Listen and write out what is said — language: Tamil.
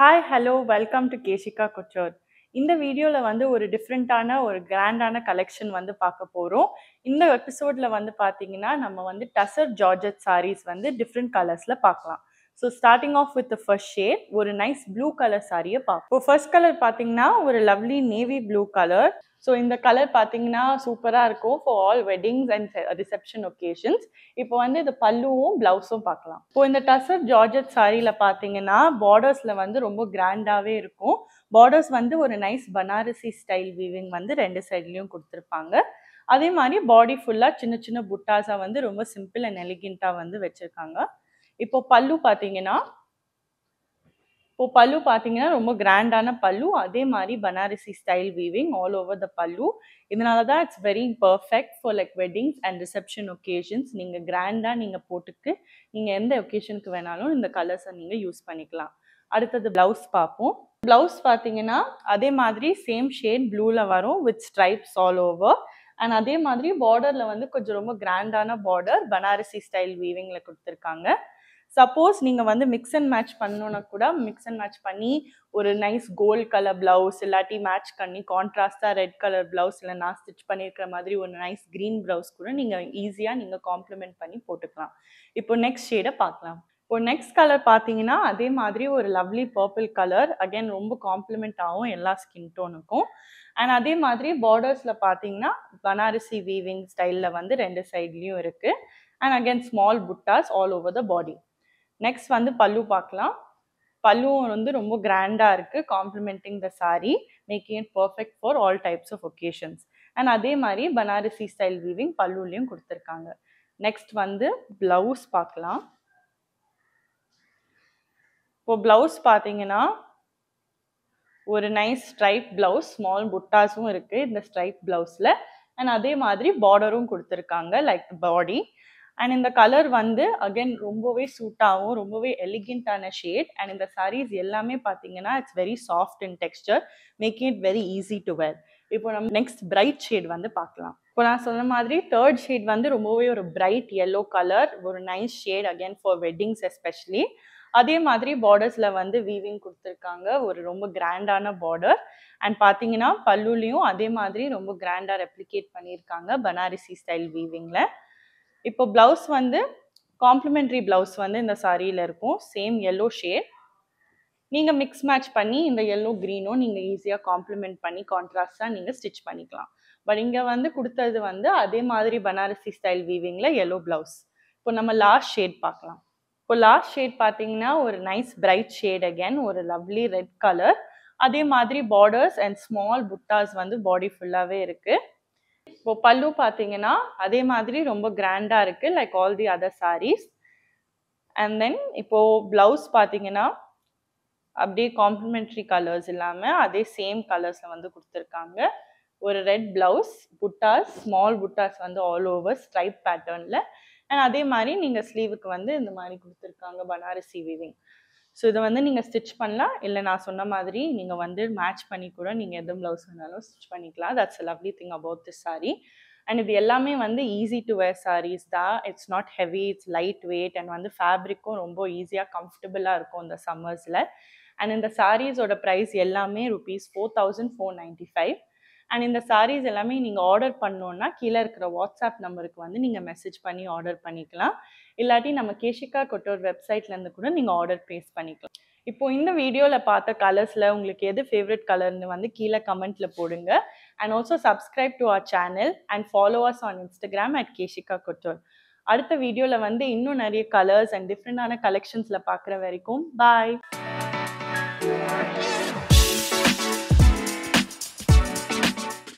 Hi, hello, welcome to Keshika Couture. இந்த வீடியோல வந்து ஒரு டிஃப்ரெண்ட்டான ஒரு கிராண்டான கலெக்ஷன் வந்து பார்க்க போறோம். இந்த எபிசோட்ல வந்து பார்த்தீங்கன்னா, நம்ம வந்து டசர் ஜார்ஜெட் சாரீஸ் வந்து டிஃப்ரெண்ட் கலர்ஸ்ல பார்க்கலாம். So starting off with the first shade ஒரு நைஸ் ப்ளூ கலர் சாரியை பார்ப்போம். இப்போ ஃபர்ஸ்ட் கலர் பார்த்தீங்கன்னா ஒரு lovely navy blue colour. So இந்த கலர் பார்த்தீங்கன்னா சூப்பராக இருக்கும் for all weddings and reception occasions. இப்போ வந்து இது பல்லுவும் பிளவுஸும் பார்க்கலாம். இப்போ இந்த டசர் ஜார்ஜெட் சாரியில் பார்த்தீங்கன்னா பார்டர்ஸில் வந்து ரொம்ப கிராண்டாகவே இருக்கும். பார்டர்ஸ் வந்து ஒரு நைஸ் பனாரசி ஸ்டைல் வீவிங் வந்து ரெண்டு சைட்லேயும் கொடுத்துருப்பாங்க. அதே மாதிரி பாடி ஃபுல்லாக சின்ன சின்ன புட்டாஸாக வந்து ரொம்ப சிம்பிள் அண்ட் எலிகெண்ட்டாக வந்து வச்சுருக்காங்க. இப்போ பல்லு பார்த்தீங்கன்னா ரொம்ப கிராண்டான பல்லு, அதே மாதிரி Banarasi style weaving all over த பல்லு. இதனால தான் it's very perfect for like weddings and reception occasions. நீங்கள் கிராண்டாக நீங்கள் போட்டுக்கு நீங்கள் எந்த ஒகேஷனுக்கு வேணாலும் இந்த கலர்ஸை நீங்கள் யூஸ் பண்ணிக்கலாம். அடுத்தது ப்ளவுஸ் பார்ப்போம். ப்ளவுஸ் பார்த்தீங்கன்னா அதே மாதிரி சேம் ஷேட் ப்ளூவில் வரும் with stripes all over. And அதே மாதிரி பார்டரில் வந்து கொஞ்சம் ரொம்ப கிராண்டான பார்டர் பனாரசி ஸ்டைல் வீவிங்கில் கொடுத்துருக்காங்க. சப்போஸ் நீங்கள் வந்து மிக்ஸ் அண்ட் மேட்ச் பண்ணணுன்னா கூட மிக்ஸ் அண்ட் மேட்ச் பண்ணி ஒரு நைஸ் கோல்ட் கலர் ப்ளவுஸ் இல்லாட்டி மேட்ச் பண்ணி கான்ட்ராஸ்டாக ரெட் கலர் ப்ளவுஸ் இல்லை நான் ஸ்டிச் பண்ணியிருக்கிற மாதிரி ஒரு நைஸ் க்ரீன் ப்ளவுஸ் கூட நீங்கள் ஈஸியாக நீங்கள் காம்ப்ளிமெண்ட் பண்ணி போட்டுக்கலாம். இப்போ நெக்ஸ்ட் ஷேடை பார்க்கலாம். இப்போ நெக்ஸ்ட் கலர் பார்த்தீங்கன்னா அதே மாதிரி ஒரு லவ்லி பர்பிள் கலர். அகைன் ரொம்ப காம்ப்ளிமெண்ட் ஆகும் எல்லா ஸ்கின் டோனுக்கும். அண்ட் அதே மாதிரி பார்டர்ஸில் பார்த்தீங்கன்னா பனாரசி வீவிங் ஸ்டைலில் வந்து ரெண்டு சைட்லேயும் இருக்குது. And again small buttas all over the body. Next வந்து பல்லு பார்க்கலாம். பல்லுவும் வந்து ரொம்ப கிராண்டாக இருக்குது, complementing the saree, making it perfect for all types of occasions. And அதே மாதிரி பனாரசி ஸ்டைல் வீவிங் பல்லுலையும் கொடுத்துருக்காங்க. நெக்ஸ்ட் வந்து ப்ளவுஸ் பார்க்கலாம். இப்போ ப்ளவுஸ் பார்த்தீங்கன்னா ஒரு நைஸ் ஸ்ட்ரைப் ப்ளவுஸ், ஸ்மால் புட்டாஸும் இருக்குது இந்த ஸ்ட்ரைப் ப்ளவுஸில். அண்ட் அதே மாதிரி பார்டரும் கொடுத்துருக்காங்க லைக் பாடி. அண்ட் இந்த கலர் வந்து அகைன் ரொம்பவே சூட்டாகவும் ரொம்பவே எலிகெண்ட்டான ஷேட். அண்ட் இந்த சாரீஸ் எல்லாமே பார்த்தீங்கன்னா it's very soft in texture, making it very easy to wear. இப்போ நம்ம நெக்ஸ்ட் பிரைட் ஷேட் வந்து பார்க்கலாம். இப்போ நான் சொன்ன மாதிரி தேர்ட் ஷேட் வந்து ரொம்பவே ஒரு பிரைட் எல்லோ கலர், ஒரு nice shade again for weddings especially. அதே மாதிரி பார்டர்ஸில் வந்து வீவிங் கொடுத்துருக்காங்க, ஒரு ரொம்ப கிராண்டான பார்டர். அண்ட் பார்த்தீங்கன்னா பல்லுலையும் அதே மாதிரி ரொம்ப கிராண்டாக ரெப்ளிகேட் பண்ணியிருக்காங்க பனாரசி ஸ்டைல் வீவிங்கில். இப்போ ப்ளவுஸ் வந்து காம்ப்ளிமெண்ட்ரி ப்ளவுஸ் வந்து இந்த சாரியில் இருக்கும், சேம் எல்லோ ஷேட். நீங்கள் மிக்ஸ் மேட்ச் பண்ணி இந்த எல்லோ க்ரீனும் நீங்கள் ஈஸியாக காம்ப்ளிமெண்ட் பண்ணி கான்ட்ராஸ்டாக நீங்கள் ஸ்டிச் பண்ணிக்கலாம். பட் இங்கே வந்து கொடுத்தது வந்து அதே மாதிரி பனாரசி ஸ்டைல் வீவிங்கில் எல்லோ ப்ளவுஸ். இப்போ நம்ம லாஸ்ட் ஷேட் பார்க்கலாம். இப்போ லாஸ்ட் ஷேட் பார்த்தீங்கன்னா ஒரு நைஸ் பிரைட் ஷேட், அகேன் ஒரு லவ்லி ரெட் கலர். அதே மாதிரி பார்டர்ஸ் அண்ட் ஸ்மால் புட்டாஸ் வந்து பாடி ஃபுல்லாகவே இருக்குது. இப்போ பல்லு பார்த்தீங்கன்னா அதே மாதிரி ரொம்ப கிராண்டாக இருக்குது like all the other sarees. And then இப்போது ப்ளவுஸ் பார்த்தீங்கன்னா அப்படியே காம்ப்ளிமெண்ட்ரி கலர்ஸ் இல்லாமல் அதே சேம் கலர்ஸில் வந்து கொடுத்துருக்காங்க. ஒரு ரெட் ப்ளவுஸ், புட்டாஸ், ஸ்மால் புட்டாஸ் வந்து ஆல் ஓவர் ஸ்ட்ரைப் பேட்டர்னில். அண்ட் அதே மாதிரி நீங்கள் ஸ்லீவுக்கு வந்து இந்த மாதிரி கொடுத்துருக்காங்க பனாரசி வீவிங். ஸோ இதை வந்து நீங்கள் ஸ்டிச் பண்ணலாம், இல்லை நான் சொன்ன மாதிரி நீங்கள் வந்து மேட்ச் பண்ணி கூட நீங்கள் எந்த ப்ளவுஸ் வேணாலும் ஸ்டிச் பண்ணிக்கலாம். That's a lovely thing about this sari. And இது எல்லாமே வந்து ஈஸி டு வேர் சாரீஸ் தான். It's not heavy, it's light weight. And வந்து ஃபேப்ரிக்கும் ரொம்ப ஈஸியாக கம்ஃபர்டபுளாக இருக்கும் இந்த சம்மர்ஸில். அண்ட் இந்த சாரீஸோட ப்ரைஸ் எல்லாமே ₹4495. அண்ட் இந்த சாரீஸ் எல்லாமே நீங்கள் ஆர்டர் பண்ணோன்னா கீழே இருக்கிற வாட்ஸ்அப் நம்பருக்கு வந்து நீங்கள் மெசேஜ் பண்ணி ஆர்டர் பண்ணிக்கலாம். இல்லாட்டி நம்ம கேஷிகா குட்டோர் வெப்சைட்லேருந்து கூட நீங்கள் ஆர்டர் ப்ளேஸ் பண்ணிக்கலாம். இப்போது இந்த வீடியோவில் பார்த்த கலர்ஸில் உங்களுக்கு எது ஃபேவரட் கலர்னு வந்து கீழே கமெண்ட்டில் போடுங்க. And also subscribe to our channel and follow us on Instagram @Keshika Couture. அடுத்த வீடியோவில் வந்து இன்னும் நிறைய கலர்ஸ் அண்ட் டிஃப்ரெண்டான கலெக்ஷன்ஸில் பார்க்குற வரைக்கும் பாய்.